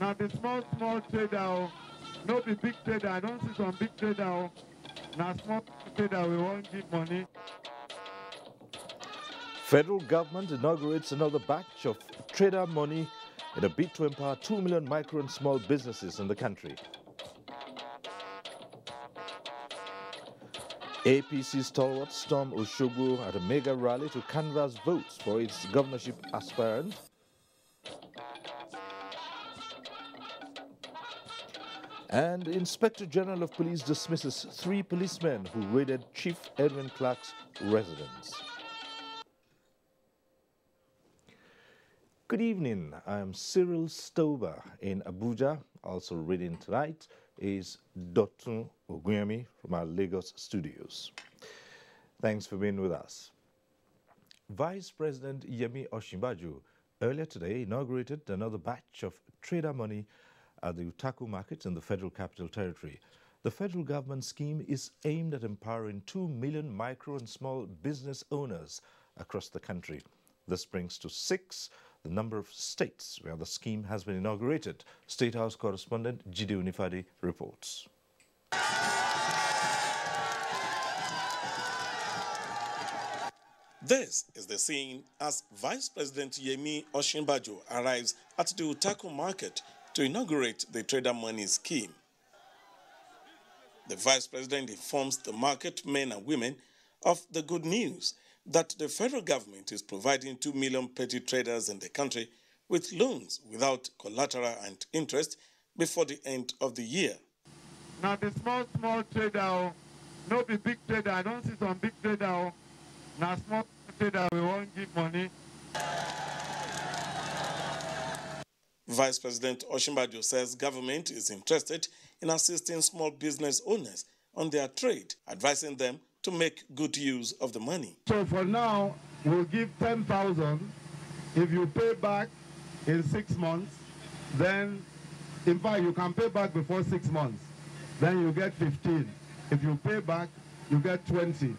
Now the small trader, no be big trader. I don't see some big trader. Now small trader, we won't give money. Federal government inaugurates another batch of trader money in a bid to empower 2 million micro and small businesses in the country. APC stalwart storm Osogbo at a mega rally to canvass votes for its governorship aspirant. And Inspector General of Police dismisses 3 policemen who raided Chief Edwin Clark's residence. Good evening, I am Cyril Stover in Abuja. Also reading tonight is Dotun Ogunyemi from our Lagos studios. Thanks for being with us. Vice President Yemi Osinbajo earlier today inaugurated another batch of trader money at the Utaku market in the Federal Capital Territory. The federal government scheme is aimed at empowering 2 million micro and small business owners across the country. This brings to 6 the number of states where the scheme has been inaugurated. State House correspondent Jide Unifade reports. This is the scene as Vice President Yemi Osinbajo arrives at the Utaku market to inaugurate the trader money scheme. The Vice President informs the market men and women of the good news that the federal government is providing 2 million petty traders in the country with loans without collateral and interest before the end of the year. Now the small trader, no be big trader. I don't see some big trader. Now small trader, we won't give money. Vice President Osinbajo says government is interested in assisting small business owners on their trade, advising them to make good use of the money. So for now, we'll give 10,000. If you pay back in 6 months, then in fact you can pay back before 6 months. Then you get 15. If you pay back, you get 20.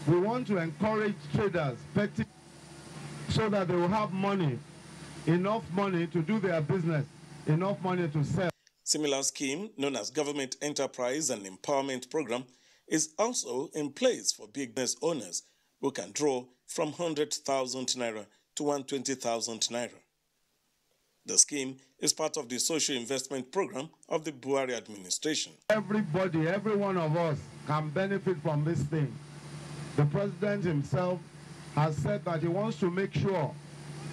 We want to encourage traders, petty, so that they will have money, enough money to do their business, enough money to sell. Similar scheme known as Government Enterprise and Empowerment Program is also in place for business owners who can draw from 100,000 naira to 120,000 naira. The scheme is part of the social investment program of the Buhari administration. Everybody, every one of us can benefit from this thing. The president himself has said that he wants to make sure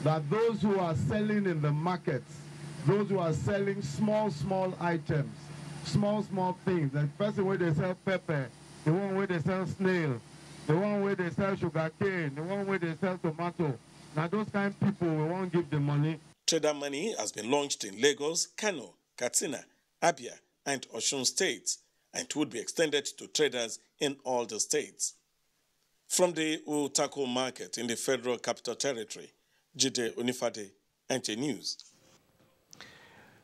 that those who are selling in the markets, those who are selling small items, small things, the person where they sell pepper, the one where they sell snail, the one where they sell sugar cane, the one where they sell tomato. Now those kind of people, we won't give the money. Trader money has been launched in Lagos, Kano, Katsina, Abia, and Osun states, and would be extended to traders in all the states. From the Utaku market in the Federal Capital Territory, Jide Unifade, NT News.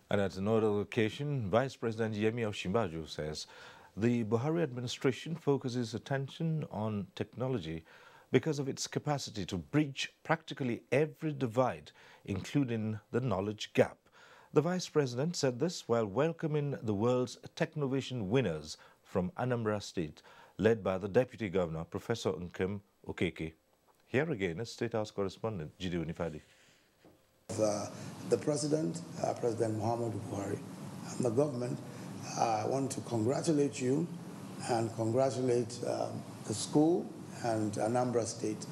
And at another location, Vice President Yemi Osinbajo says the Buhari administration focuses attention on technology because of its capacity to bridge practically every divide, including the knowledge gap. The Vice President said this while welcoming the world's Technovation winners from Anambra State, led by the Deputy Governor, Professor Nkem Okeke. Here again is State House correspondent Jide Unifade. The President, President Muhammadu Buhari, and the government, I want to congratulate you and congratulate the school and Anambra State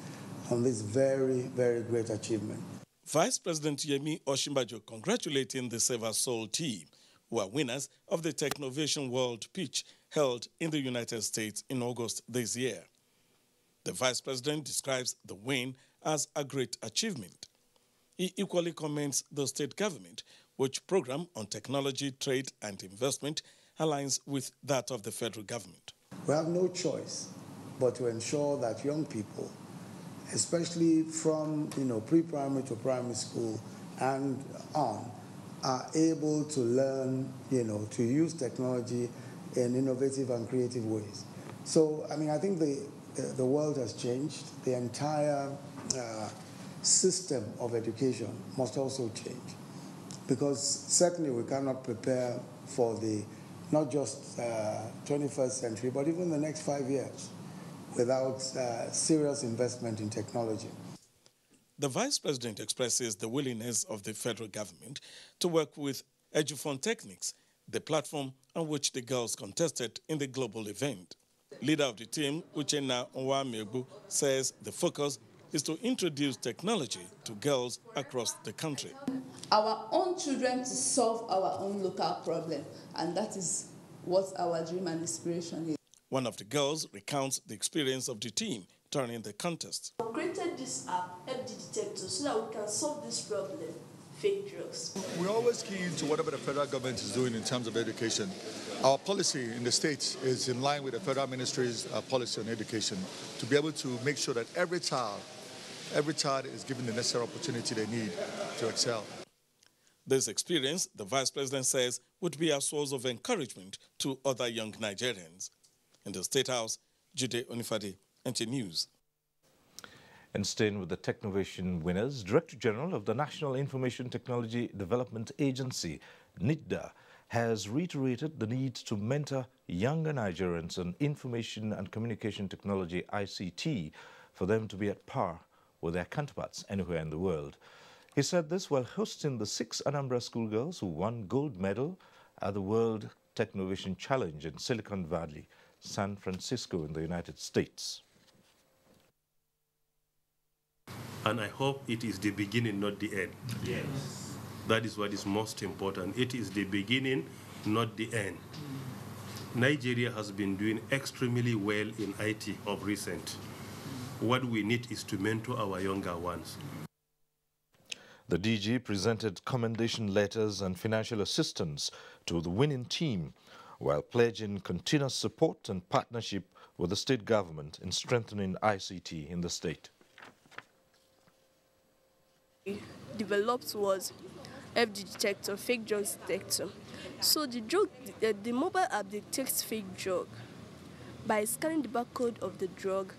on this very, very great achievement. Vice President Yemi Osinbajo congratulating the Save Soul team, who are winners of the Technovation World Pitch held in the United States in August this year. The Vice President describes the win as a great achievement. He equally commends the state government, which program on technology, trade, and investment aligns with that of the federal government. We have no choice but to ensure that young people, especially from pre-primary to primary school and on, are able to learn, to use technology in innovative and creative ways. So, I think the world has changed. The entire system of education must also change, because certainly we cannot prepare for the not just 21st century, but even the next 5 years without serious investment in technology. The Vice President expresses the willingness of the federal government to work with Edufund Techniques, the platform on which the girls contested in the global event. Leader of the team, Uchenna Nwamebu, says the focus is to introduce technology to girls across the country. Our own children to solve our own local problem, and that is what our dream and inspiration is. One of the girls recounts the experience of the team during the contest. We created this app, FD Detector, so that we can solve this problem, fake drugs. We're always keen to whatever the federal government is doing in terms of education. Our policy in the states is in line with the federal ministry's policy on education to be able to make sure that every child is given the necessary opportunity they need to excel. This experience, the Vice President says, would be a source of encouragement to other young Nigerians. In the State House, Jude Onifade, NT News. And staying with the Technovation winners, Director General of the National Information Technology Development Agency, NITDA, has reiterated the need to mentor younger Nigerians on information and communication technology, ICT, for them to be at par with their counterparts anywhere in the world. He said this while hosting the 6 Anambra schoolgirls who won gold medal at the World Technovation Challenge in Silicon Valley, San Francisco in the United States. And I hope it is the beginning, not the end. Yes. That is what is most important. It is the beginning, not the end. Nigeria has been doing extremely well in IT of recent. What we need is to mentor our younger ones. The DG presented commendation letters and financial assistance to the winning team while pledging continuous support and partnership with the state government in strengthening ICT in the state. Developed was FD Detector, fake drugs detector. So the mobile app detects fake drug by scanning the barcode of the drug.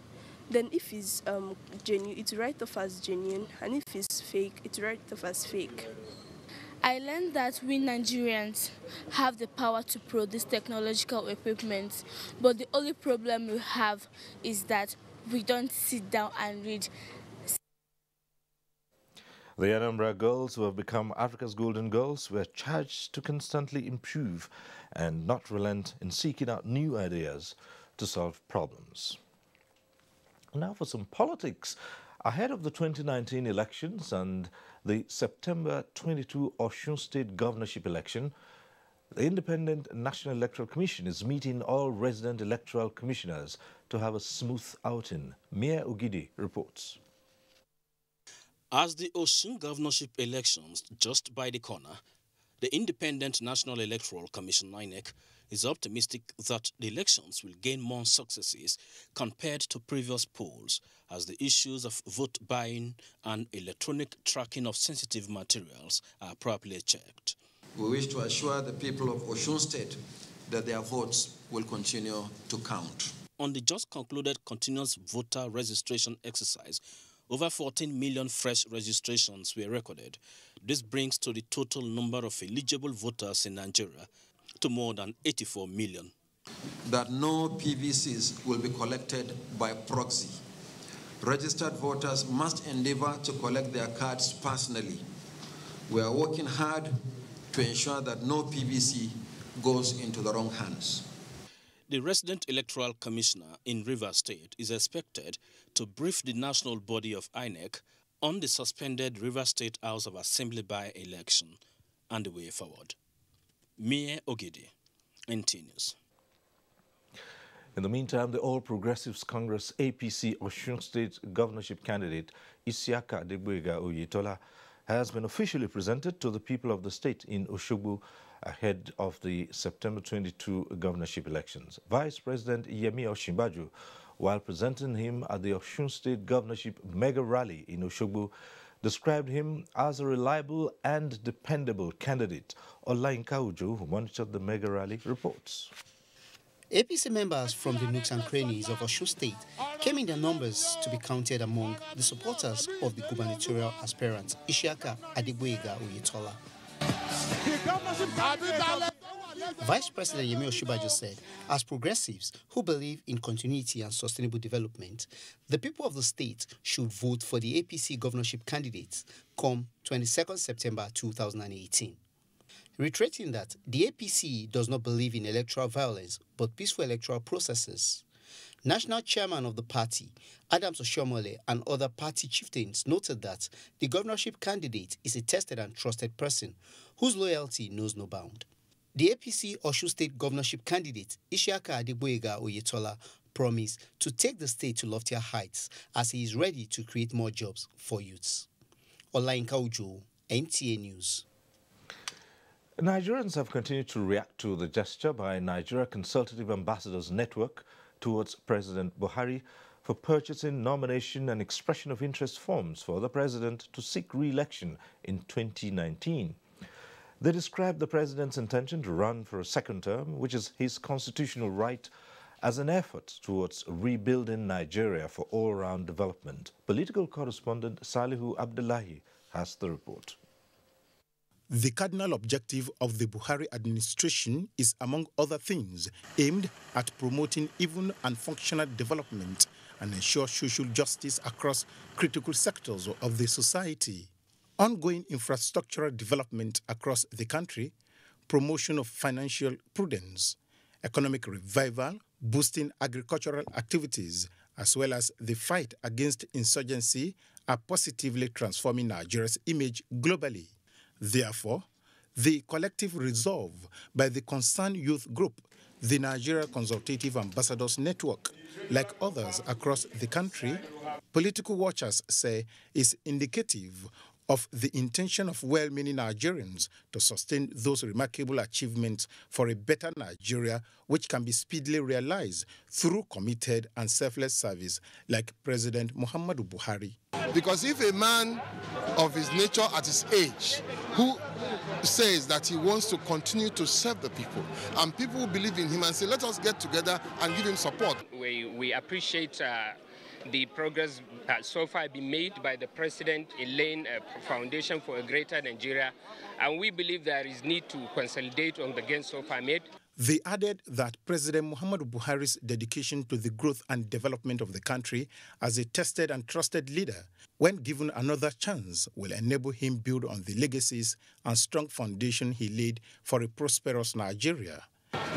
Then if it's genuine, it writes off as genuine, and if it's fake, it writes off as fake. I learned that we Nigerians have the power to produce technological equipment, but the only problem we have is that we don't sit down and read. The Anambra girls, who have become Africa's Golden Girls, were charged to constantly improve and not relent in seeking out new ideas to solve problems. Now for some politics. Ahead of the 2019 elections and the September 22 Osun State governorship election, the Independent National Electoral Commission is meeting all resident electoral commissioners to have a smooth outing. Mia Ogidi reports. As the Osun governorship elections just by the corner, the Independent National Electoral Commission, INEC, is optimistic that the elections will gain more successes compared to previous polls as the issues of vote buying and electronic tracking of sensitive materials are properly checked. We wish to assure the people of Osun State that their votes will continue to count. On the just concluded continuous voter registration exercise, over 14 million fresh registrations were recorded. This brings to the total number of eligible voters in Nigeria to more than 84 million. That no PVCs will be collected by proxy. Registered voters must endeavor to collect their cards personally. We are working hard to ensure that no PVC goes into the wrong hands. The resident electoral commissioner in Rivers State is expected to brief the national body of INEC on the suspended Rivers State House of Assembly by-election and the way forward. Mie Ogidi, NT News. In the meantime, the All Progressives Congress APC Osun State governorship candidate Isiaka Adegboyega Oyetola has been officially presented to the people of the state in Osogbo ahead of the September 22 governorship elections. Vice President Yemi Osinbajo, while presenting him at the Osun State governorship mega rally in Osogbo, described him as a reliable and dependable candidate. Olayinka Ujo, who monitored the mega rally, reports. APC members from the nooks and crannies of Osun State came in their numbers to be counted among the supporters of the gubernatorial aspirant Isiaka Adegboyega Oyetola. Vice President Yemi Osinbajo said, as progressives who believe in continuity and sustainable development, the people of the state should vote for the APC governorship candidates come 22nd September 2018. Reiterating that the APC does not believe in electoral violence but peaceful electoral processes. National chairman of the party, Adams Oshiomhole, and other party chieftains noted that the governorship candidate is a tested and trusted person whose loyalty knows no bound. The APC Osun State governorship candidate, Isiaka Adegboyega Oyetola, promised to take the state to loftier heights as he is ready to create more jobs for youths. Olayinka Ujo, NTA News. Nigerians have continued to react to the gesture by Nigeria Consultative Ambassadors Network towards President Buhari for purchasing nomination and expression of interest forms for the president to seek re-election in 2019. They described the president's intention to run for a second term, which is his constitutional right, as an effort towards rebuilding Nigeria for all-round development. Political correspondent Salihu Abdullahi has the report. The cardinal objective of the Buhari administration is, among other things, aimed at promoting even and functional development and ensure social justice across critical sectors of the society. Ongoing infrastructural development across the country, promotion of financial prudence, economic revival, boosting agricultural activities, as well as the fight against insurgency are positively transforming Nigeria's image globally. Therefore, the collective resolve by the concerned youth group, the Nigeria Consultative Ambassadors Network, like others across the country, political watchers say is indicative of the intention of well-meaning Nigerians to sustain those remarkable achievements for a better Nigeria, which can be speedily realized through committed and selfless service like President Muhammadu Buhari. Because if a man of his nature at his age, who says that he wants to continue to serve the people, and people believe in him and say, let us get together and give him support. We appreciate the progress so far been made by the president in laying a foundation for a greater Nigeria, and we believe there is need to consolidate on the gains so far made. They added that President Muhammadu Buhari's dedication to the growth and development of the country as a tested and trusted leader, when given another chance, will enable him build on the legacies and strong foundation he laid for a prosperous Nigeria.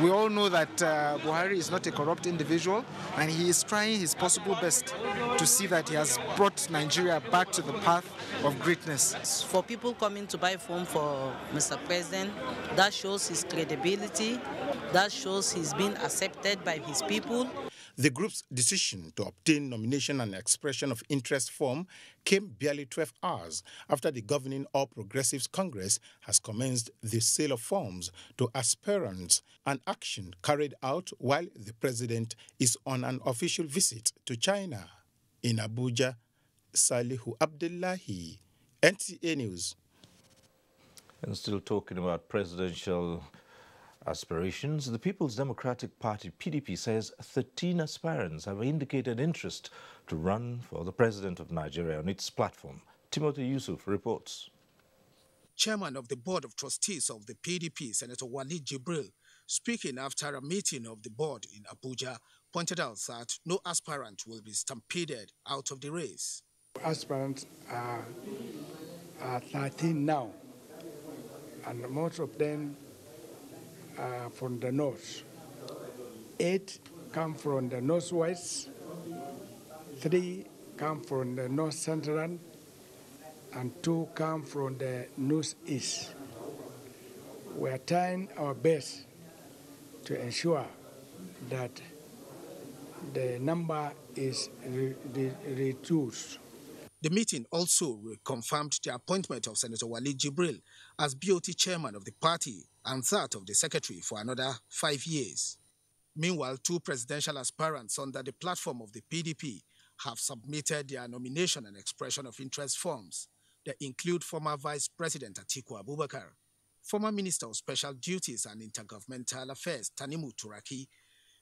We all know that Buhari is not a corrupt individual, and he is trying his possible best to see that he has brought Nigeria back to the path of greatness. For people coming to buy form for Mr. President, that shows his credibility, that shows he's been accepted by his people. The group's decision to obtain nomination and expression of interest form came barely 12 hours after the governing All Progressives Congress has commenced the sale of forms to aspirants, an action carried out while the president is on an official visit to China. In Abuja, Salihu Abdullahi, NTA News. And still talking about presidential aspirations, the People's Democratic Party, PDP, says 13 aspirants have indicated interest to run for the president of Nigeria on its platform. Timothy Yusuf reports. Chairman of the Board of Trustees of the PDP, Senator Walid Jibril, speaking after a meeting of the board in Abuja, pointed out that no aspirant will be stampeded out of the race. Aspirants are 13 now, and most of them from the north. 8 come from the northwest, 3 come from the north central, and 2 come from the northeast. We are trying our best to ensure that the number is reduced. The meeting also confirmed the appointment of Senator Walid Jibril as BOT chairman of the party and that of the secretary for another 5 years. Meanwhile, 2 presidential aspirants under the platform of the PDP have submitted their nomination and expression of interest forms. They include former Vice President Atiku Abubakar, former Minister of Special Duties and Intergovernmental Affairs Tanimu Turaki,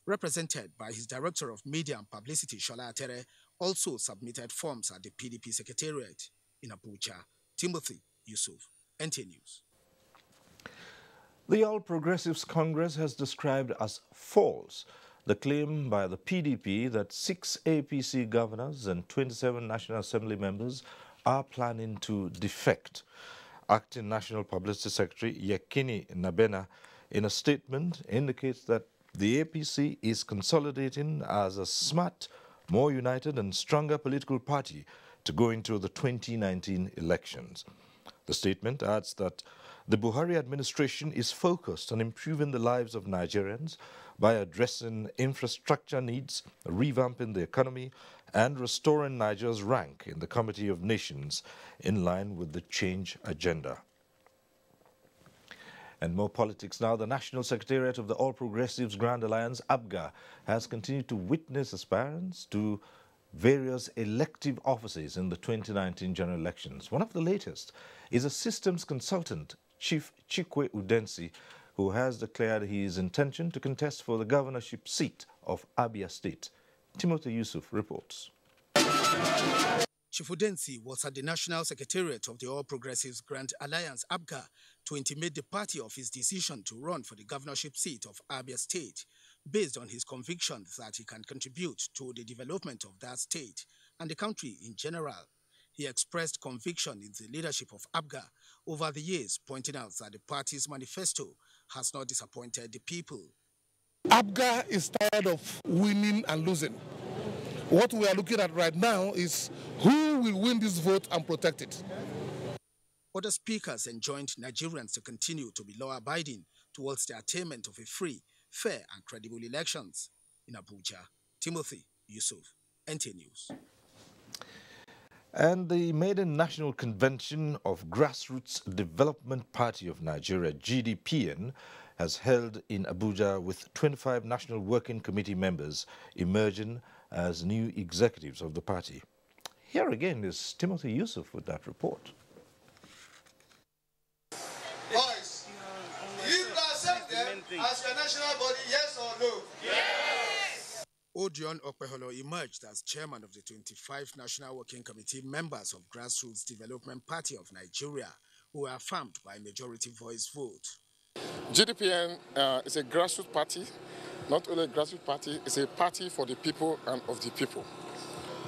represented by his Director of Media and Publicity Shola Atere, also submitted forms at the PDP Secretariat in Abuja. Timothy Yusuf, NTA News. The All Progressives Congress has described as false the claim by the PDP that 6 APC governors and 27 National Assembly members are planning to defect. Acting National Publicity Secretary Yekini Nabena, in a statement, indicates that the APC is consolidating as a smart, more united and stronger political party to go into the 2019 elections. The statement adds that the Buhari administration is focused on improving the lives of Nigerians by addressing infrastructure needs, revamping the economy, and restoring Nigeria's rank in the Committee of Nations in line with the change agenda. And more politics now. The National Secretariat of the All Progressives Grand Alliance, ABGA, has continued to witness aspirants to various elective offices in the 2019 general elections. One of the latest is a systems consultant, Chief Chikwe Udensi, who has declared his intention to contest for the governorship seat of Abia State. Timothy Yusuf reports. Chief Udensi was at the National Secretariat of the All Progressives Grand Alliance, ABGA, to intimate the party of his decision to run for the governorship seat of Abia State, based on his convictions that he can contribute to the development of that state and the country in general. He expressed conviction in the leadership of ABGA over the years, pointing out that the party's manifesto has not disappointed the people. ABGA is tired of winning and losing. What we are looking at right now is who will win this vote and protect it. Other speakers enjoined Nigerians to continue to be law-abiding towards the attainment of a free, fair and credible elections. In Abuja, Timothy Yusuf, NT News. And the maiden National Convention of Grassroots Development Party of Nigeria, GDPN, has held in Abuja with 25 National Working Committee members emerging as new executives of the party. Here again is Timothy Yusuf with that report. Boys, you accept them as your national body, yes or no? Yes! Odion Okpeholo emerged as chairman of the 25 National Working Committee members of Grassroots Development Party of Nigeria, who were affirmed by majority voice vote. GDPN is a grassroots party. Not only a grassroots party, it's a party for the people and of the people.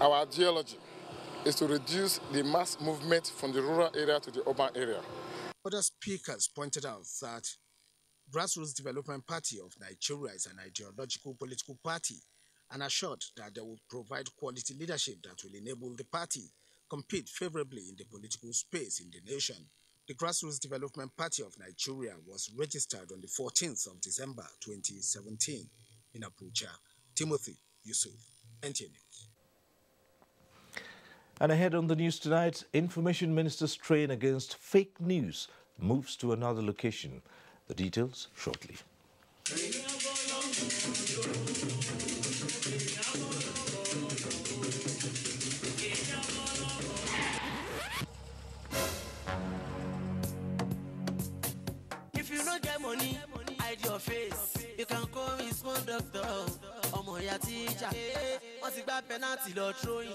Our ideology is to reduce the mass movement from the rural area to the urban area. Other speakers pointed out that Grassroots Development Party of Nigeria is an ideological political party and assured that they will provide quality leadership that will enable the party compete favorably in the political space in the nation. The Grassroots Development Party of Nigeria was registered on the 14th of December 2017 in Abuja. Timothy Yusuf, NT News. And ahead on the news tonight, Information Minister's train against fake news moves to another location. The details shortly. If you don't get money, hide your face. You can call me small doctor. Omo ya teacher. What's it about penalty or throwing?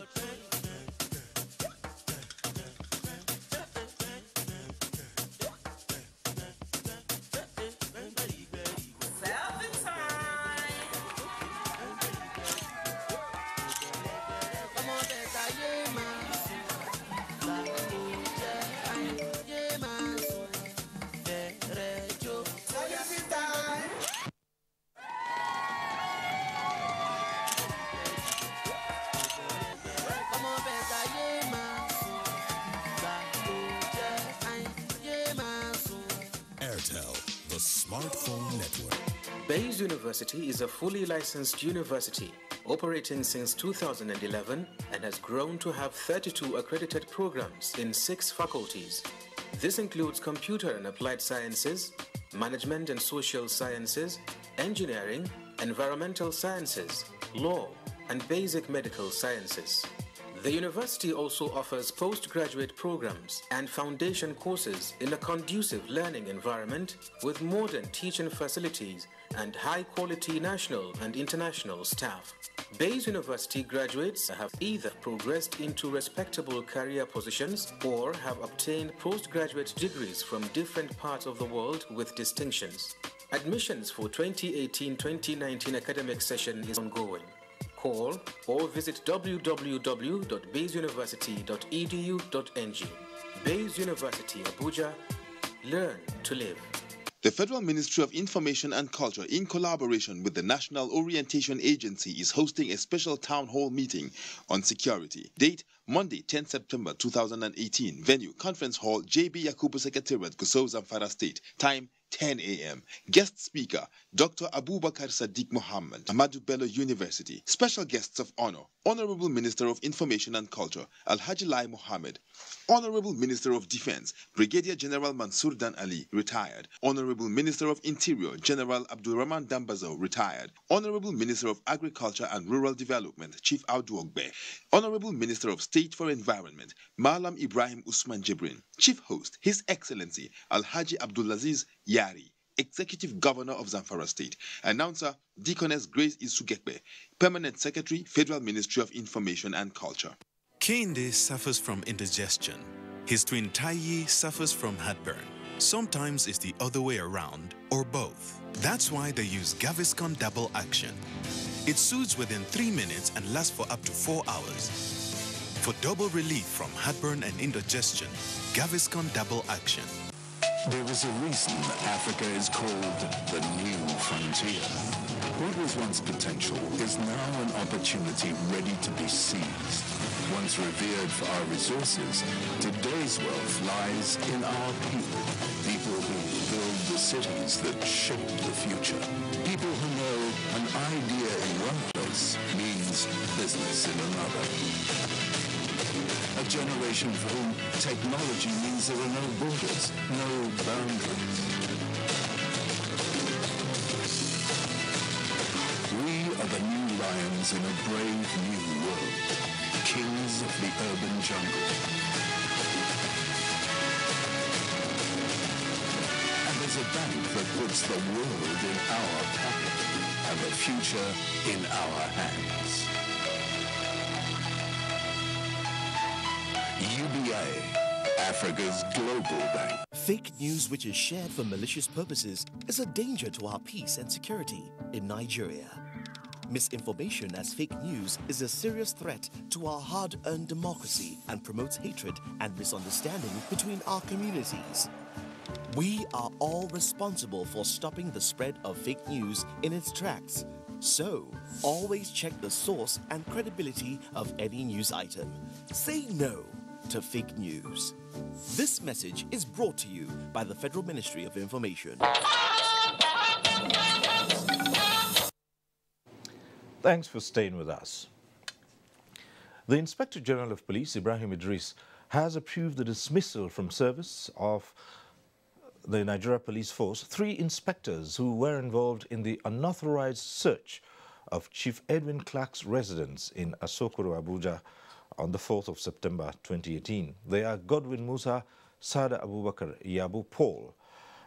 The smartphone network. Bayes University is a fully licensed university operating since 2011 and has grown to have 32 accredited programs in 6 faculties. This includes computer and applied sciences, management and social sciences, engineering, environmental sciences, law, and basic medical sciences. The university also offers postgraduate programs and foundation courses in a conducive learning environment with modern teaching facilities and high-quality national and international staff. Bayes University graduates have either progressed into respectable career positions or have obtained postgraduate degrees from different parts of the world with distinctions. Admissions for 2018-2019 academic session is ongoing. Call or visit www.bayesuniversity.edu.ng. Bayes University, Abuja. Learn to live. The Federal Ministry of Information and Culture, in collaboration with the National Orientation Agency, is hosting a special town hall meeting on security. Date, Monday, 10 September 2018. Venue, Conference Hall, JB Yakubu Secretariat, Gusau, Zamfara State. Time, 10 a.m. Guest speaker, Dr. Abubakar Sadiq Mohammed, Ahmadu Bello University. Special guests of honor, Honorable Minister of Information and Culture, Alhaji Lai Mohammed. Honorable Minister of Defense, Brigadier General Mansour Dan Ali, retired. Honorable Minister of Interior, General Abdulrahman Dambazo, retired. Honorable Minister of Agriculture and Rural Development, Chief Audu Ogbe. Honorable Minister of State for Environment, Malam Ibrahim Usman Jibrin. Chief Host, His Excellency Alhaji Abdulaziz Yari, Executive Governor of Zamfara State. Announcer, Deaconess Grace Isugekbe, Permanent Secretary, Federal Ministry of Information and Culture. Kehinde suffers from indigestion. His twin Taiyi suffers from heartburn. Sometimes it's the other way around, or both. That's why they use Gaviscon Double Action. It soothes within 3 minutes and lasts for up to 4 hours. For double relief from heartburn and indigestion, Gaviscon Double Action. There is a reason Africa is called the new frontier. What was once potential is now an opportunity ready to be seized. Once revered for our resources, today's wealth lies in our people. People who build the cities that shape the future. People who know an idea in one place means business in another. A generation for whom technology means there are no borders, no boundaries. We are the new lions in a brave new world, kings of the urban jungle. And there's a bank that puts the world in our pocket and the future in our hands. UBA, Africa's global bank. Fake news which is shared for malicious purposes is a danger to our peace and security in Nigeria. Misinformation as fake news is a serious threat to our hard-earned democracy and promotes hatred and misunderstanding between our communities. We are all responsible for stopping the spread of fake news in its tracks. So, always check the source and credibility of any news item. Say no to fake news. This message is brought to you by the Federal Ministry of Information. Thanks for staying with us. The Inspector General of Police, Ibrahim Idris, has approved the dismissal from service of the Nigeria Police Force 3 inspectors who were involved in the unauthorized search of Chief Edwin Clark's residence in Asokoro, Abuja, on the 4th of September 2018. They are Godwin Musa, Sada Abubakar, Yabu Paul,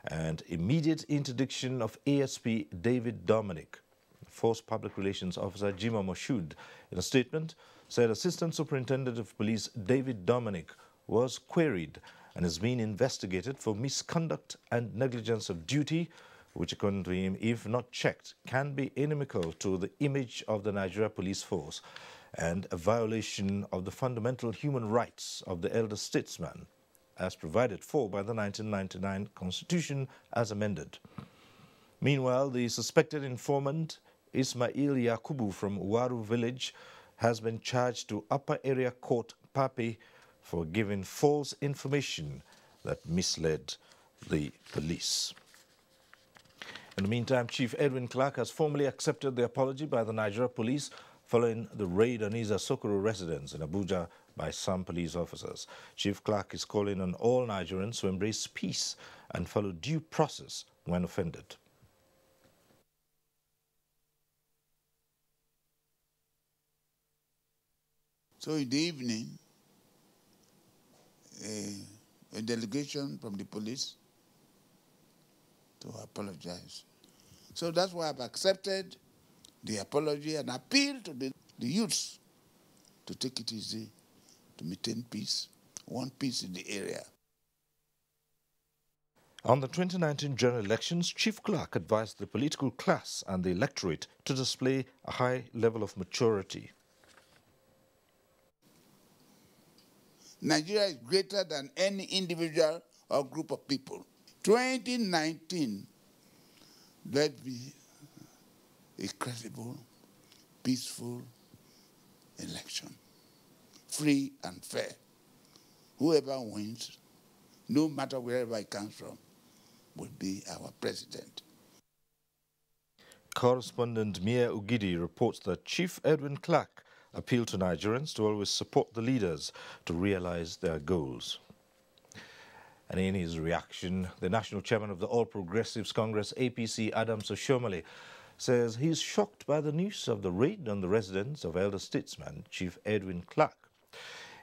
and immediate interdiction of ASP David Dominic. Force Public Relations Officer Jima Moshood, in a statement, said Assistant Superintendent of Police David Dominic was queried and is being investigated for misconduct and negligence of duty, which, according to him, if not checked, can be inimical to the image of the Nigeria Police Force and a violation of the fundamental human rights of the elder statesman, as provided for by the 1999 Constitution as amended. Meanwhile, the suspected informant, Ismail Yakubu from Uwaru village, has been charged to Upper Area Court, Papi, for giving false information that misled the police. In the meantime, Chief Edwin Clark has formally accepted the apology by the Nigeria Police following the raid on his Asokoro residence in Abuja by some police officers. Chief Clark is calling on all Nigerians to embrace peace and follow due process when offended. So in the evening, a delegation from the police to apologize. So that's why I've accepted the apology and appeal to the youths to take it easy, to maintain peace, want peace in the area. On the 2019 general elections, Chief Clerk advised the political class and the electorate to display a high level of maturity. Nigeria is greater than any individual or group of people. 2019, let be a credible, peaceful election, free and fair. Whoever wins, no matter wherever it comes from, will be our president. Correspondent Mia Ugidi reports that Chief Edwin Clark appealed to Nigerians to always support the leaders to realize their goals. And in his reaction, the national chairman of the All Progressives Congress, APC, Adams Oshiomhole, says he is shocked by the news of the raid on the residence of elder statesman Chief Edwin Clark.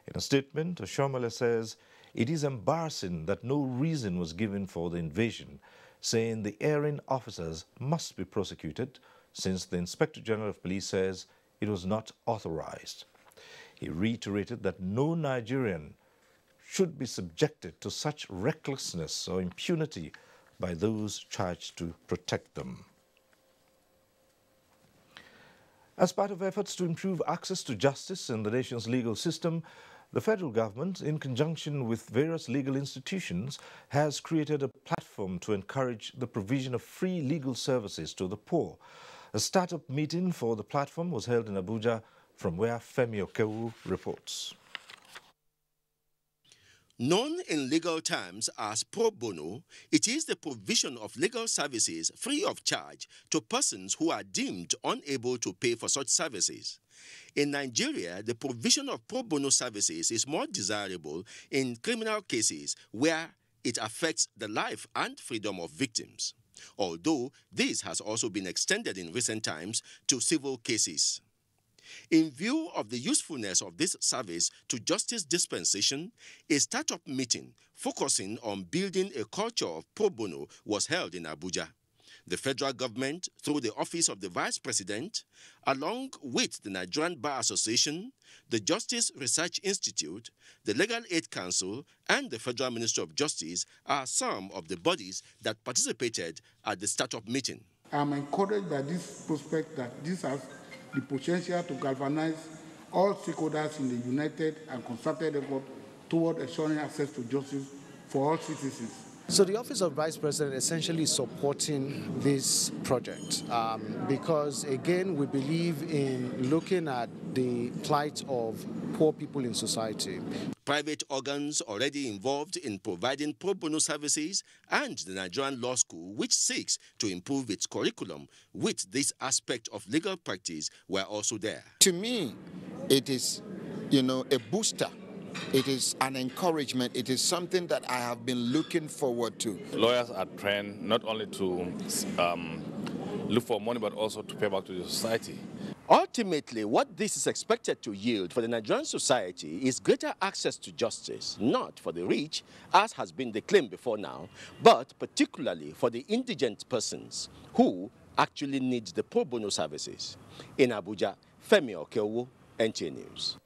In a statement, Oshiomhole says it is embarrassing that no reason was given for the invasion, saying the erring officers must be prosecuted since the Inspector General of Police says it was not authorized. He reiterated that no Nigerian should be subjected to such recklessness or impunity by those charged to protect them. As part of efforts to improve access to justice in the nation's legal system, the federal government, in conjunction with various legal institutions, has created a platform to encourage the provision of free legal services to the poor. A startup meeting for the platform was held in Abuja, from where Femi Okewu reports. Known in legal terms as pro bono, it is the provision of legal services free of charge to persons who are deemed unable to pay for such services. In Nigeria, the provision of pro bono services is more desirable in criminal cases where it affects the life and freedom of victims, although this has also been extended in recent times to civil cases. In view of the usefulness of this service to justice dispensation, a startup meeting focusing on building a culture of pro bono was held in Abuja. The federal government, through the Office of the Vice President, along with the Nigerian Bar Association, the Justice Research Institute, the Legal Aid Council, and the Federal Ministry of Justice are some of the bodies that participated at the startup meeting. I'm encouraged by this prospect that this has the potential to galvanize all stakeholders in the united and concerted effort toward ensuring access to justice for all citizens. So the Office of Vice President essentially is supporting this project because, again, we believe in looking at the plight of poor people in society. Private organs already involved in providing pro bono services, and the Nigerian Law School, which seeks to improve its curriculum with this aspect of legal practice, were also there. To me, it is, a booster. It is an encouragement. It is something that I have been looking forward to. Lawyers are trained not only to look for money, but also to pay back to the society. Ultimately, what this is expected to yield for the Nigerian society is greater access to justice, not for the rich, as has been the claim before now, but particularly for the indigent persons who actually need the pro bono services. In Abuja, Femi Okewu, NTA News.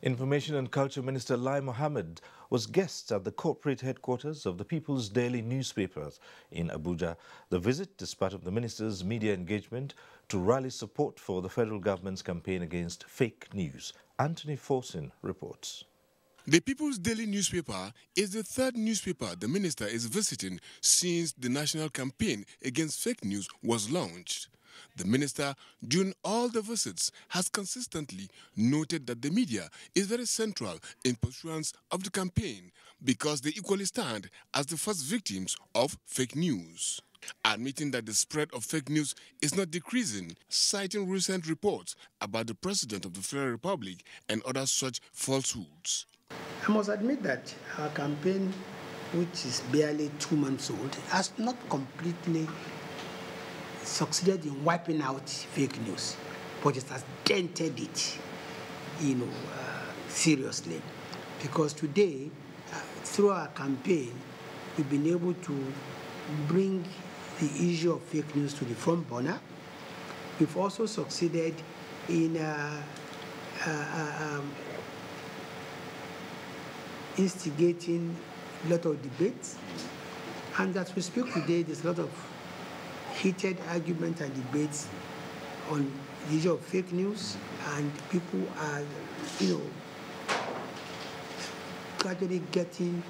Information and Culture Minister Lai Mohammed was guest at the corporate headquarters of the People's Daily newspapers in Abuja. The visit is part of the minister's media engagement to rally support for the federal government's campaign against fake news. Anthony Forson reports. The People's Daily newspaper is the third newspaper the minister is visiting since the national campaign against fake news was launched. The minister, during all the visits, has consistently noted that the media is very central in pursuance of the campaign because they equally stand as the first victims of fake news. Admitting that the spread of fake news is not decreasing, citing recent reports about the President of the Federal Republic and other such falsehoods. I must admit that our campaign, which is barely 2 months old, has not completely succeeded in wiping out fake news, but it has dented it, seriously. Because today, through our campaign, we've been able to bring the issue of fake news to the front burner We've also succeeded in instigating a lot of debates. And as we speak today, there's a lot of heated arguments and debates on the issue of fake news, and people are, gradually getting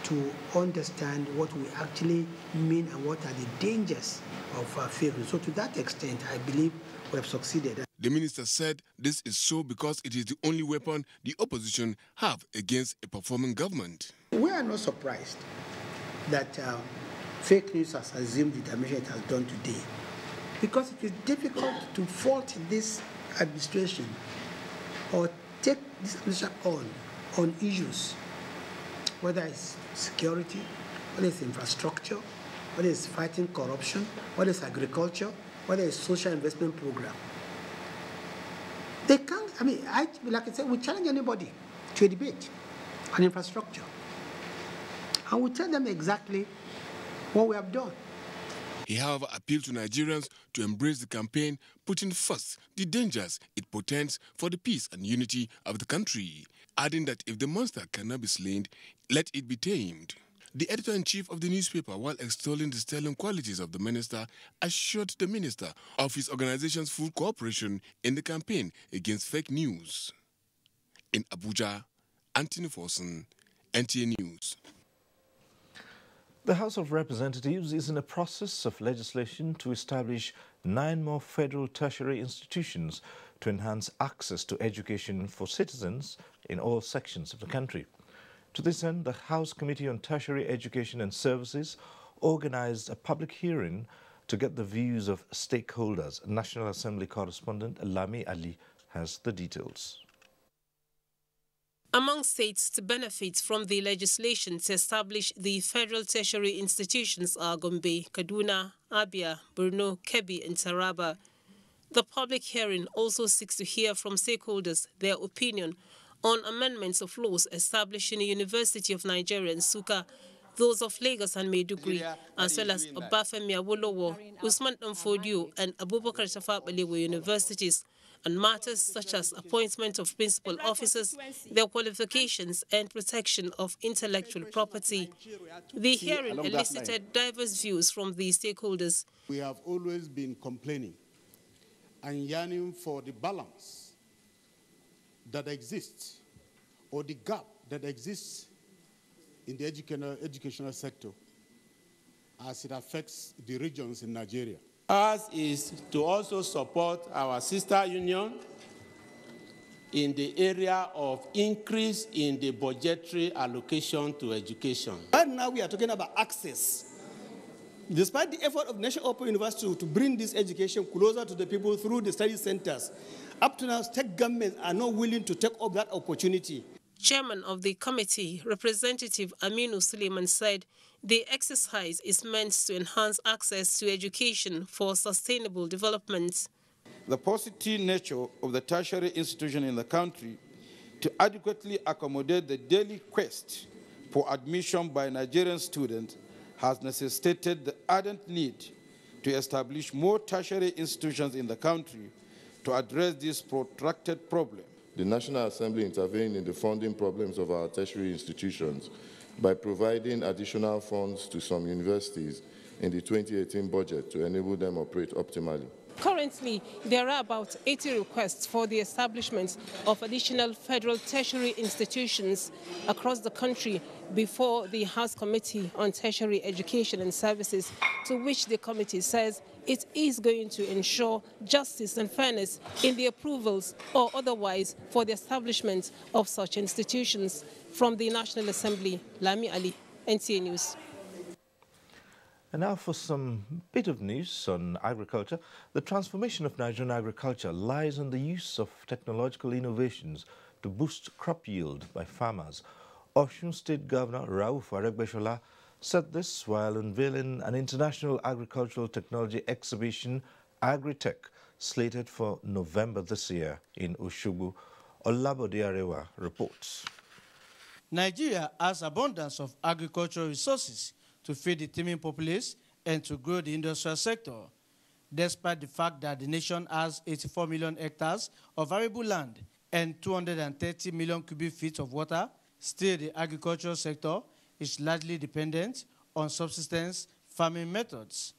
to understand what we actually mean and what are the dangers of fake news. So to that extent, I believe we have succeeded. The minister said this is so because it is the only weapon the opposition have against a performing government. We are not surprised that fake news has assumed the dimension it has done today, because it is difficult to fault this administration or take this administration on issues, whether it's security, whether it's infrastructure, whether it's fighting corruption, whether it's agriculture, whether it's social investment program. They can't, like I said, we challenge anybody to a debate on infrastructure. And we tell them exactly what we have done. He, however, appealed to Nigerians to embrace the campaign, putting first the dangers it portends for the peace and unity of the country, adding that if the monster cannot be slain, let it be tamed. The editor-in-chief of the newspaper, while extolling the sterling qualities of the minister, assured the minister of his organization's full cooperation in the campaign against fake news. In Abuja, Anthony Forson, NTA News. The House of Representatives is in a process of legislation to establish 9 more federal tertiary institutions to enhance access to education for citizens in all sections of the country. To this end, the House Committee on Tertiary Education and Services organized a public hearing to get the views of stakeholders. National Assembly correspondent Lami Ali has the details. Among states to benefit from the legislation to establish the federal tertiary institutions are Gombe, Kaduna, Abia, Borno, Kebbi and Taraba. The public hearing also seeks to hear from stakeholders their opinion on amendments of laws establishing the University of Nigeria in Nsukka, those of Lagos and Maiduguri, as well as Obafemi Awolowo, Usman Danfodio and Abubakar Tafawa Balewa universities, and matters such as appointment of principal officers, their qualifications, and protection of intellectual property. The hearing elicited diverse views from the stakeholders. We have always been complaining and yearning for the balance that exists, or the gap that exists in the educational sector as it affects the regions in Nigeria. Ours is to also support our sister union in the area of increase in the budgetary allocation to education. Right now we are talking about access. Despite the effort of National Open University to bring this education closer to the people through the study centers, up to now, state governments are not willing to take up that opportunity. Chairman of the committee, Representative Aminu Suleiman, said the exercise is meant to enhance access to education for sustainable development. The positive nature of the tertiary institution in the country to adequately accommodate the daily quest for admission by Nigerian students has necessitated the ardent need to establish more tertiary institutions in the country to address this protracted problem. The National Assembly intervened in the funding problems of our tertiary institutions by providing additional funds to some universities in the 2018 budget to enable them operate optimally. Currently, there are about 80 requests for the establishment of additional federal tertiary institutions across the country before the House Committee on Tertiary Education and Services, to which the committee says it is going to ensure justice and fairness in the approvals or otherwise for the establishment of such institutions. From the National Assembly, Lami Ali, NTA News. And now for some bit of news on agriculture. The transformation of Nigerian agriculture lies in the use of technological innovations to boost crop yield by farmers. Osun State Governor Rauf Aregbesola said this while unveiling an international agricultural technology exhibition, Agritech, slated for November this year in Osogbo. Olabode Arewa reports. Nigeria has abundance of agricultural resources to feed the teeming populace and to grow the industrial sector. Despite the fact that the nation has 84 million hectares of arable land and 230 million cubic feet of water, still the agricultural sector is largely dependent on subsistence farming methods.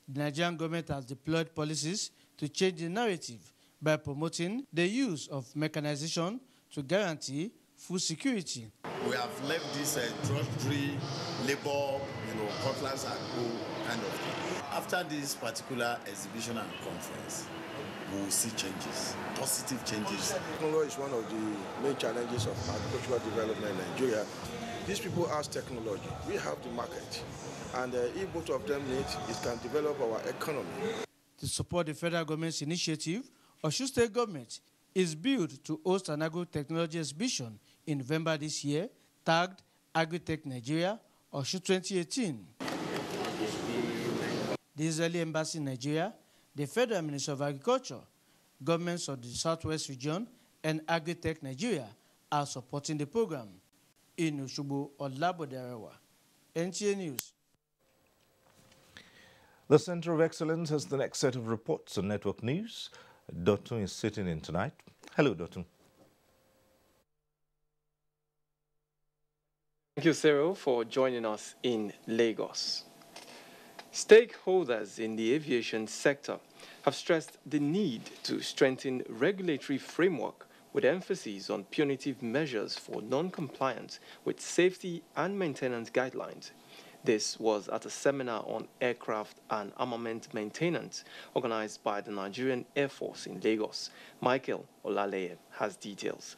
The Nigerian government has deployed policies to change the narrative by promoting the use of mechanization to guarantee food security. We have left this drudgery, labor, cutlass and go kind of thing. After this particular exhibition and conference, we will see changes, positive changes. Technology is one of the main challenges of agricultural development in Nigeria. These people ask technology. We have the market. And if both of them meet, it can develop our economy. To support the federal government's initiative, Osun State government is billed to host an agro-technology exhibition in November this year, tagged Agritech Nigeria, Osun 2018. The Israeli Embassy in Nigeria, the Federal Ministry of Agriculture, governments of the Southwest region, and Agritech Nigeria are supporting the program. In Osogbo, Olaboderewa, NTA News. The Center of Excellence has the next set of reports on Network News. Dotun is sitting in tonight. Hello, Dotun. Thank you, Cyril, for joining us in Lagos. Stakeholders in the aviation sector have stressed the need to strengthen regulatory framework with emphasis on punitive measures for non-compliance with safety and maintenance guidelines. This was at a seminar on aircraft and armament maintenance organized by the Nigerian Air Force in Lagos. Michael Olaleye has details.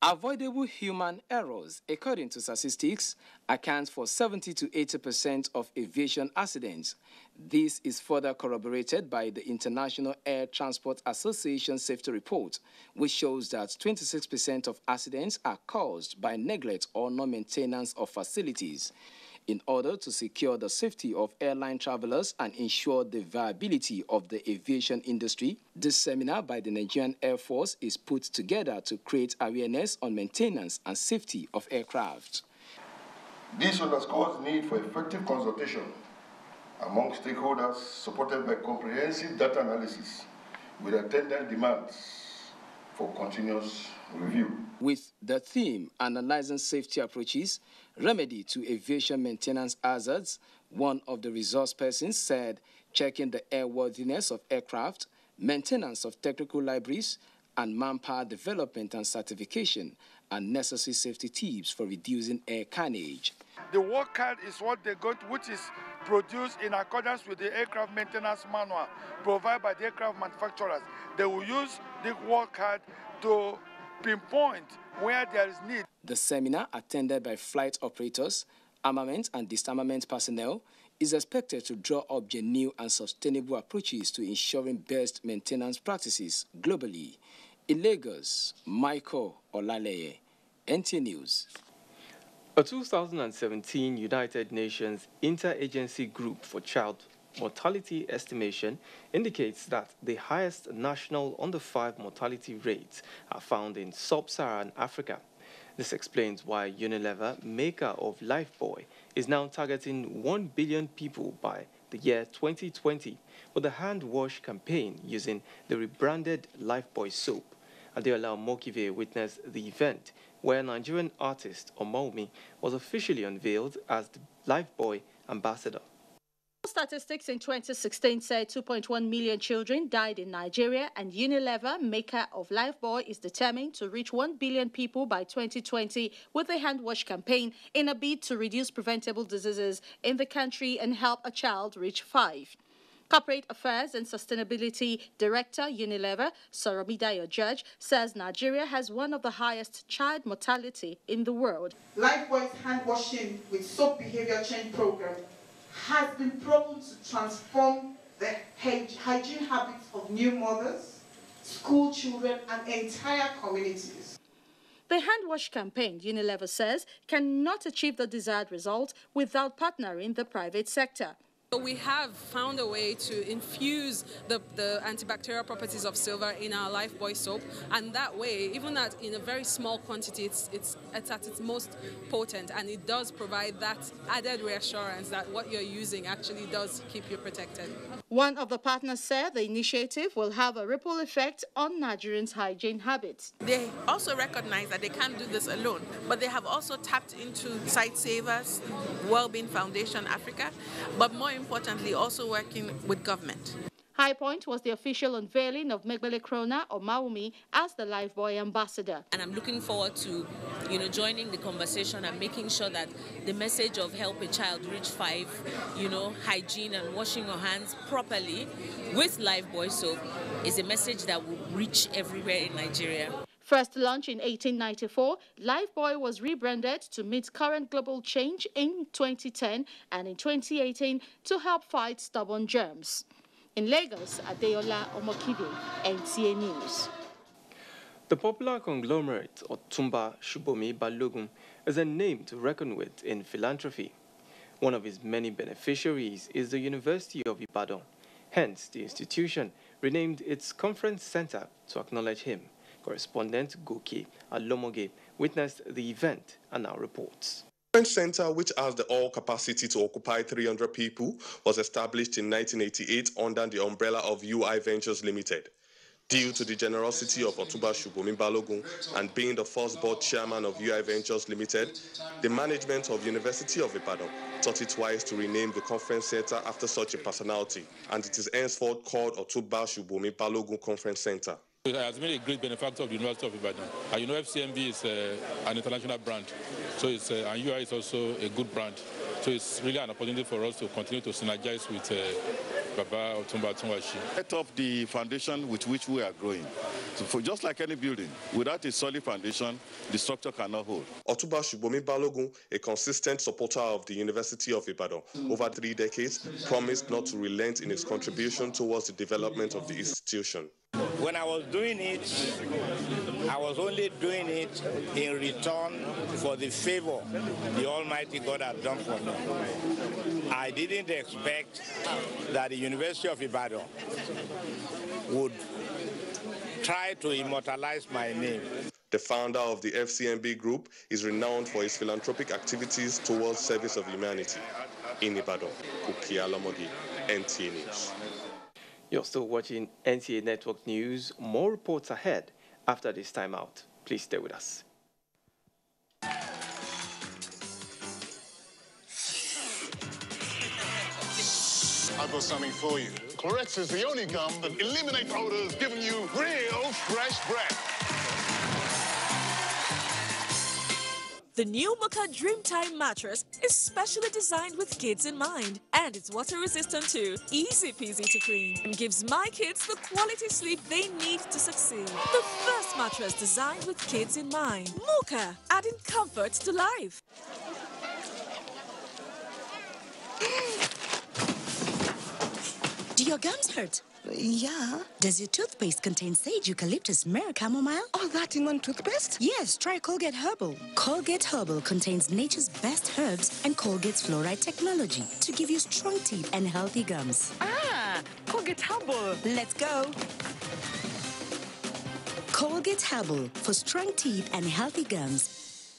Avoidable human errors, according to statistics, account for 70 to 80% of aviation accidents. This is further corroborated by the International Air Transport Association Safety Report, which shows that 26% of accidents are caused by neglect or non-maintenance of facilities. In order to secure the safety of airline travelers and ensure the viability of the aviation industry, this seminar by the Nigerian Air Force is put together to create awareness on maintenance and safety of aircraft. This underscores the need for effective consultation among stakeholders supported by comprehensive data analysis with attendant demands for continuous review. With the theme Analyzing Safety Approaches, Remedy to Aviation Maintenance Hazards, one of the resource persons said checking the airworthiness of aircraft, maintenance of technical libraries, and manpower development and certification are necessary safety tips for reducing air carnage. The work card is what they got, which is produced in accordance with the aircraft maintenance manual provided by the aircraft manufacturers. They will use the work card to pinpoint where there is need. The seminar, attended by flight operators, armament and disarmament personnel, is expected to draw up genuine and sustainable approaches to ensuring best maintenance practices globally. In Lagos, Michael Olaleye, NTA News. A 2017 United Nations Interagency Group for Child Mortality Estimation indicates that the highest national under-5 mortality rates are found in sub-Saharan Africa. This explains why Unilever, maker of Lifebuoy, is now targeting 1 billion people by the year 2020 with a hand wash campaign using the rebranded Lifebuoy soap. Adeola Mokive witnessed the event where Nigerian artist Omomi was officially unveiled as the Lifebuoy ambassador. Statistics in 2016 said 2.1 million children died in Nigeria, and Unilever, maker of Lifebuoy, is determined to reach 1 billion people by 2020 with a hand wash campaign in a bid to reduce preventable diseases in the country and help a child reach 5. Corporate Affairs and Sustainability Director, Unilever, Soromidayo Judge, says Nigeria has one of the highest child mortality in the world. Lifebuoy's hand washing with soap behavior change program has been proven to transform the hygiene habits of new mothers, school children, and entire communities. The hand wash campaign, Unilever says, cannot achieve the desired result without partnering the private sector. But we have found a way to infuse the antibacterial properties of silver in our Lifebuoy soap, and that way, even in a very small quantity, it's at its most potent, and it does provide that added reassurance that what you're using actually does keep you protected. One of the partners said the initiative will have a ripple effect on Nigerians' hygiene habits. They also recognize that they can't do this alone, but they have also tapped into Site Savers, Wellbeing Foundation Africa, but more importantly, also working with government. High Point was the official unveiling of Megbele Krona or Maumi as the Lifebuoy ambassador. And I'm looking forward to, joining the conversation and making sure that the message of help a child reach 5, hygiene and washing your hands properly with Lifebuoy soap is a message that will reach everywhere in Nigeria. First launched in 1894, Lifebuoy was rebranded to meet current global change in 2010 and in 2018 to help fight stubborn germs. In Lagos, Adeola Omokibe, NTA News. The popular conglomerate Otumba Shubomi Balogun is a name to reckon with in philanthropy. One of his many beneficiaries is the University of Ibadan. Hence, the institution renamed its conference center to acknowledge him. Correspondent Goke Alomoge witnessed the event and now reports. The conference center, which has the all capacity to occupy 300 people, was established in 1988 under the umbrella of UI Ventures Limited. Due to the generosity of Otumba Shubomi Balogun and being the first board chairman of UI Ventures Limited, the management of University of Ibadan thought it wise to rename the conference center after such a personality, and it is henceforth called Otumba Shubomi Balogun Conference Center. It has been a great benefactor of the University of Ibadan. FCMB is an international brand, so and UI is also a good brand. So it's really an opportunity for us to continue to synergize with Baba Otumba Tunwashi. Set up the foundation with which we are growing. So just like any building, without a solid foundation, the structure cannot hold. Otumba Shubomi Balogun, a consistent supporter of the University of Ibadan over 3 decades, promised not to relent in his contribution towards the development of the institution. When I was doing it, I was only doing it in return for the favor the Almighty God had done for me. I didn't expect that the University of Ibadan would try to immortalize my name. The founder of the FCMB Group is renowned for his philanthropic activities towards service of humanity. In Ibadan, Kuki Alamogi, NTA News. You're still watching NTA Network News. More reports ahead after this time out. Please stay with us. I've got something for you. Clorets is the only gum that eliminates odors, giving you real fresh breath. The new Mocha Dreamtime mattress is specially designed with kids in mind, and it's water resistant too. Easy peasy to clean and gives my kids the quality sleep they need to succeed. The first mattress designed with kids in mind. Mocha, adding comfort to life. Do your gums hurt? Yeah. Does your toothpaste contain sage, eucalyptus, myrrh, chamomile? All that in one toothpaste? Yes, try Colgate Herbal. Colgate Herbal contains nature's best herbs and Colgate's fluoride technology to give you strong teeth and healthy gums. Ah, Colgate Herbal. Let's go. Colgate Herbal for strong teeth and healthy gums.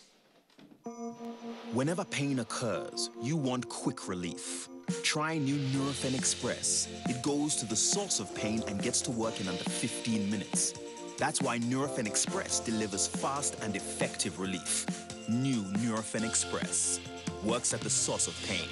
Whenever pain occurs, you want quick relief. Try new Nurofen Express. It goes to the source of pain and gets to work in under 15 minutes. That's why Nurofen Express delivers fast and effective relief. New Nurofen Express works at the source of pain.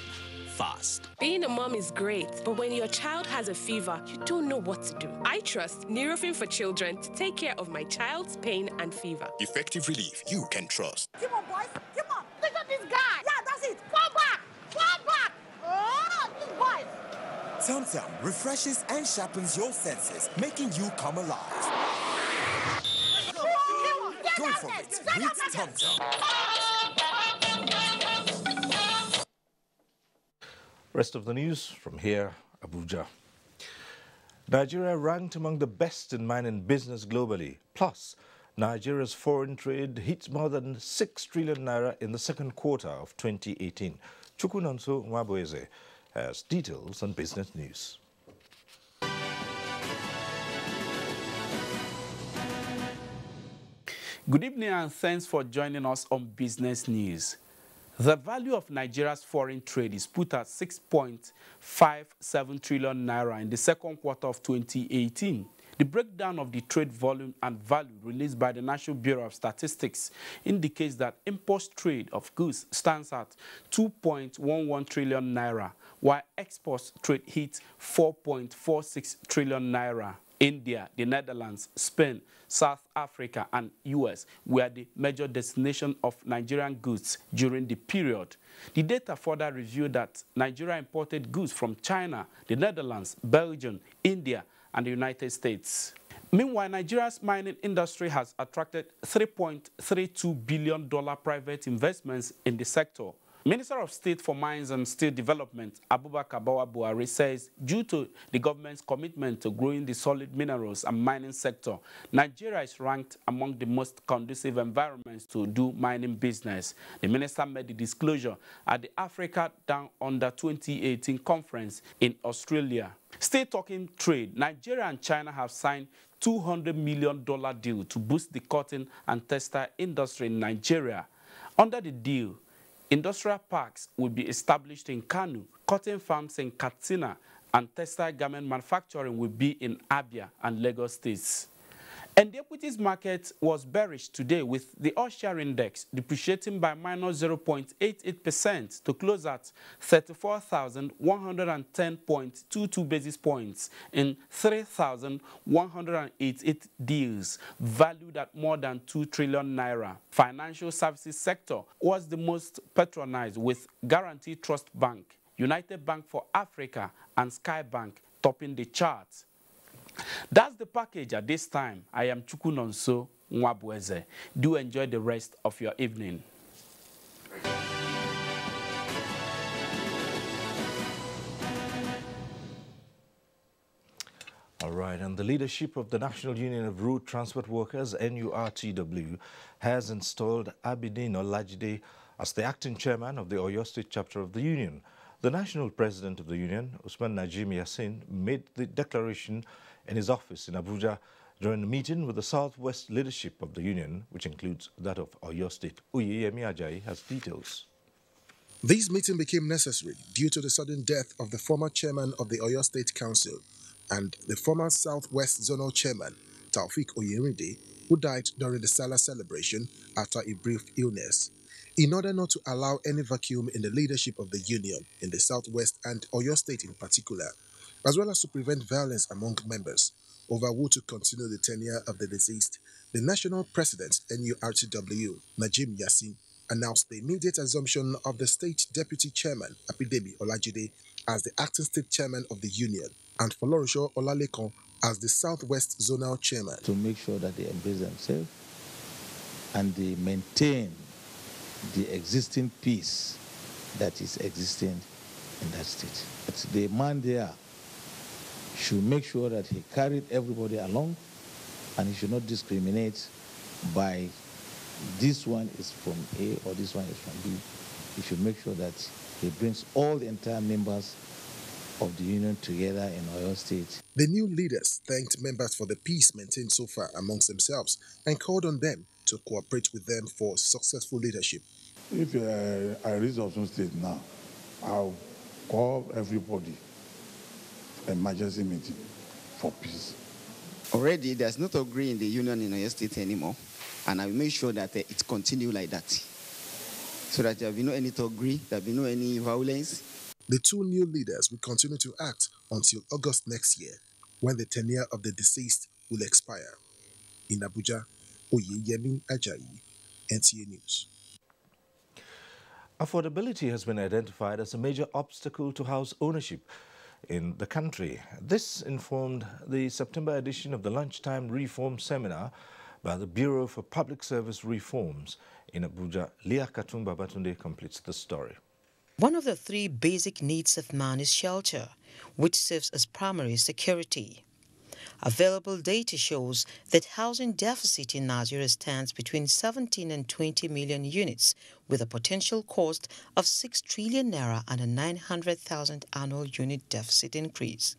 Fast. Being a mom is great, but when your child has a fever, you don't know what to do. I trust Nurofen for Children to take care of my child's pain and fever. Effective relief you can trust. Come on, boys. Come on. Look at this guy. Yeah, that's it. Fall back. Fall back. Oh, this boy. Tum-Tum refreshes and sharpens your senses, making you come alive. Go for it with Tum-Tum. Rest of the news from here, Abuja. Nigeria ranked among the best in mining business globally. Plus, Nigeria's foreign trade hit more than 6 trillion naira in the second quarter of 2018. Chukwunonso Nwabueze has details on business news. Good evening and thanks for joining us on Business News. The value of Nigeria's foreign trade is put at 6.57 trillion naira in the second quarter of 2018. The breakdown of the trade volume and value released by the National Bureau of Statistics indicates that import trade of goods stands at 2.11 trillion naira, while export trade hit 4.46 trillion naira. India, the Netherlands, Spain, South Africa, and US were the major destinations of Nigerian goods during the period. The data further revealed that Nigeria imported goods from China, the Netherlands, Belgium, India, and the United States. Meanwhile, Nigeria's mining industry has attracted $3.32 billion private investments in the sector. Minister of State for Mines and Steel Development, Abubakar Bawa Buhari, says due to the government's commitment to growing the solid minerals and mining sector, Nigeria is ranked among the most conducive environments to do mining business. The minister made the disclosure at the Africa Down Under 2018 conference in Australia. Still talking trade, Nigeria and China have signed $200 million deal to boost the cotton and textile industry in Nigeria. Under the deal, industrial parks will be established in Kano, cotton farms in Katsina, and textile garment manufacturing will be in Abia and Lagos states. And the equities market was bearish today with the all-share index depreciating by minus 0.88% to close at 34,110.22 basis points in 3,188 deals valued at more than 2 trillion naira. Financial services sector was the most patronized with Guarantee Trust Bank, United Bank for Africa, and Sky Bank topping the charts. That's the package at this time. I am Chukunonso Nwabweze. Do enjoy the rest of your evening. All right, and the leadership of the National Union of Road Transport Workers, NURTW, has installed Abidin Olajide as the acting chairman of the Oyo State chapter of the union. The national president of the union, Usman Najim Yassin, made the declaration in his office in Abuja during a meeting with the Southwest leadership of the union, which includes that of Oyo State. Oyeyemi Ajayi has details. This meeting became necessary due to the sudden death of the former chairman of the Oyo State Council and the former Southwest Zonal Chairman, Taufik Oyerinde, who died during the Salah celebration after a brief illness. In order not to allow any vacuum in the leadership of the union in the Southwest and Oyo State in particular, as well as to prevent violence among members over who to continue the tenure of the deceased, the national president, NURTW, Najim Yassin, announced the immediate assumption of the state deputy chairman, Abidemi Olajide, as the acting state chairman of the union, and Folorunsho Olalekan as the Southwest Zonal chairman. To make sure that they embrace themselves and they maintain the existing peace that is existing in that state. But the man there should make sure that he carried everybody along, and he should not discriminate by this one is from A or this one is from B. He should make sure that he brings all the entire members of the union together in Oyo State. The new leaders thanked members for the peace maintained so far amongst themselves and called on them to cooperate with them for successful leadership. If I reach Osun State now, I'll call everybody emergency meeting for peace. Already, there's not agree in the union in Oyo State anymore, and I will make sure that it continues like that, so that there will be no any to agree, there will be no any violence. The two new leaders will continue to act until August next year, when the tenure of the deceased will expire. In Abuja, Oyeyemi Ajayi, NTA News. Affordability has been identified as a major obstacle to house ownership in the country. This informed the September edition of the Lunchtime Reform Seminar by the Bureau for Public Service Reforms in Abuja. Leah Katun Babatunde completes the story. One of the three basic needs of man is shelter, which serves as primary security. Available data shows that housing deficit in Nigeria stands between 17 and 20 million units, with a potential cost of 6 trillion naira and a 900,000 annual unit deficit increase.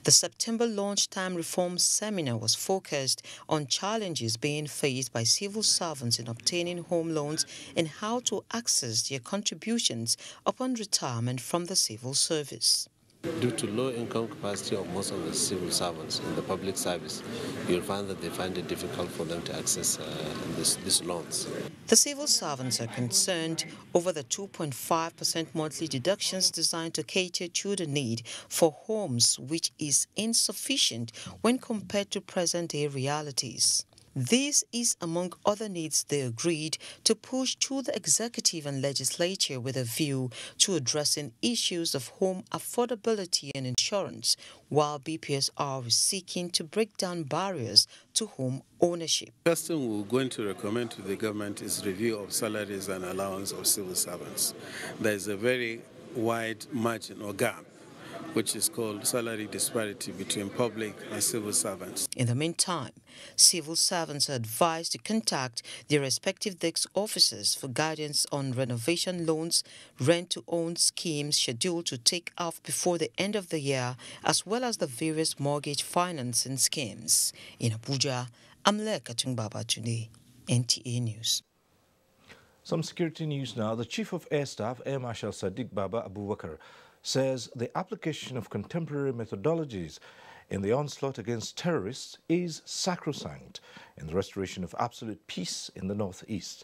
The September lunchtime reform seminar was focused on challenges being faced by civil servants in obtaining home loans and how to access their contributions upon retirement from the civil service. Due to low income capacity of most of the civil servants in the public service, you'll find that they find it difficult for them to access these loans. The civil servants are concerned over the 2.5% monthly deductions designed to cater to the need for homes, which is insufficient when compared to present-day realities. This is among other needs they agreed to push to the executive and legislature with a view to addressing issues of home affordability and insurance, while BPSR is seeking to break down barriers to home ownership. The first thing we're going to recommend to the government is review of salaries and allowance of civil servants. There is a very wide margin or gap, which is called salary disparity between public and civil servants. In the meantime, civil servants are advised to contact their respective desk officers for guidance on renovation loans, rent-to-own schemes scheduled to take off before the end of the year, as well as the various mortgage financing schemes. In Abuja, I'm Leka Tungbaba today, NTA News. Some security news now. The Chief of Air Staff, Air Marshal Sadiq Baba Abubakar, says the application of contemporary methodologies in the onslaught against terrorists is sacrosanct in the restoration of absolute peace in the northeast.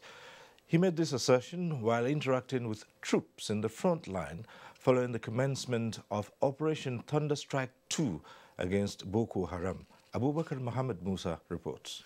He made this assertion while interacting with troops in the front line following the commencement of Operation Thunderstrike 2 against Boko Haram. Abubakar Muhammad Musa reports.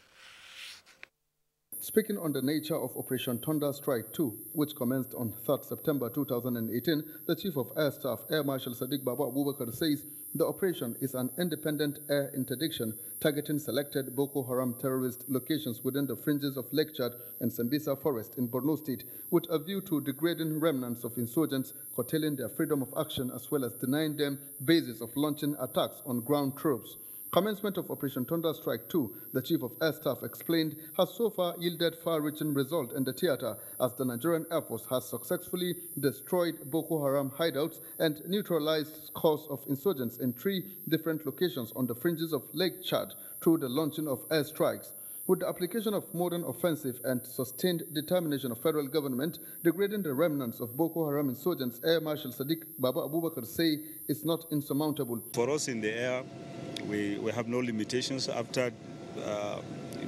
Speaking on the nature of Operation Thunderstrike 2, which commenced on 3rd September 2018, the Chief of Air Staff, Air Marshal Sadiq Baba Abubakar, says the operation is an independent air interdiction targeting selected Boko Haram terrorist locations within the fringes of Lake Chad and Sambisa Forest in Borno State, with a view to degrading remnants of insurgents, curtailing their freedom of action, as well as denying them bases of launching attacks on ground troops. Commencement of Operation Thunderstrike 2, the Chief of Air Staff explained, has so far yielded far-reaching result in the theater, as the Nigerian Air Force has successfully destroyed Boko Haram hideouts and neutralized scores of insurgents in 3 different locations on the fringes of Lake Chad through the launching of airstrikes. With the application of modern offensive and sustained determination of federal government, degrading the remnants of Boko Haram insurgents, Air Marshal Sadiq Baba Abubakar say is not insurmountable. For us in the air, we have no limitations after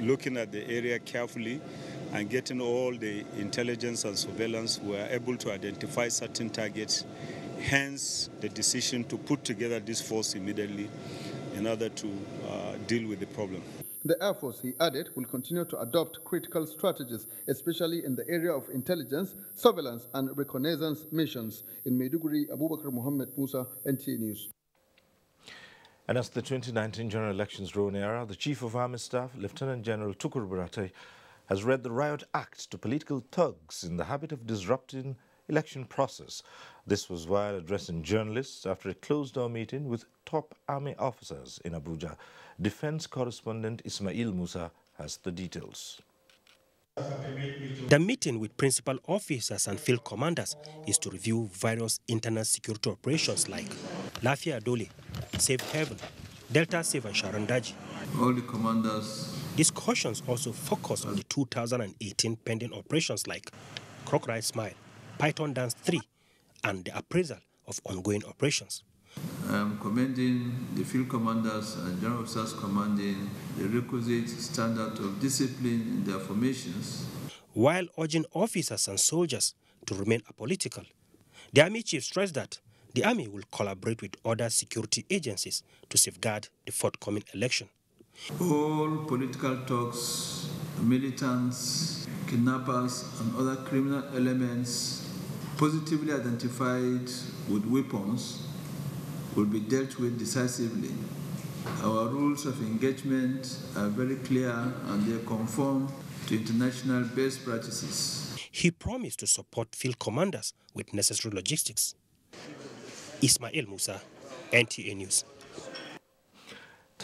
looking at the area carefully and getting all the intelligence and surveillance. We are able to identify certain targets, hence the decision to put together this force immediately in order to deal with the problem. The Air Force, he added, will continue to adopt critical strategies, especially in the area of intelligence, surveillance, and reconnaissance missions. In Maiduguri, Abubakar Muhammad Musa, NTA News. And as the 2019 general elections draw nearer, the Chief of Army Staff, Lieutenant General Tukur Buratai, has read the Riot Act to political thugs in the habit of disrupting election process. This was while addressing journalists after a closed-door meeting with top army officers in Abuja. Defense correspondent Ismail Musa has the details. The meeting with principal officers and field commanders is to review various internal security operations like Lafia Dole, Safe Haven, Delta Safe and Sharandaji. All the commanders. Discussions also focus on the 2018 pending operations like Crocodile Smile, Python Dance 3, and the appraisal of ongoing operations. I am commending the field commanders and general officers commanding the requisite standard of discipline in their formations, while urging officers and soldiers to remain apolitical. The Army Chief stressed that the Army will collaborate with other security agencies to safeguard the forthcoming election. All political talks, militants, kidnappers, and other criminal elements positively identified with weapons will be dealt with decisively. Our rules of engagement are very clear and they conform to international best practices. He promised to support field commanders with necessary logistics. Ismail Musa, NTA News.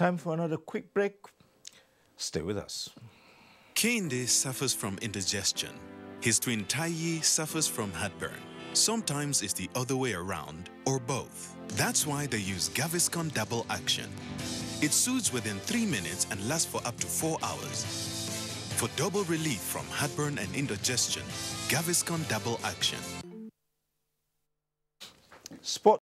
Time for another quick break. Stay with us. Kehinde suffers from indigestion. His twin Taiyi suffers from heartburn. Sometimes it's the other way around, or both. That's why they use Gaviscon Double Action. It soothes within 3 minutes and lasts for up to 4 hours. For double relief from heartburn and indigestion, Gaviscon Double Action. Sport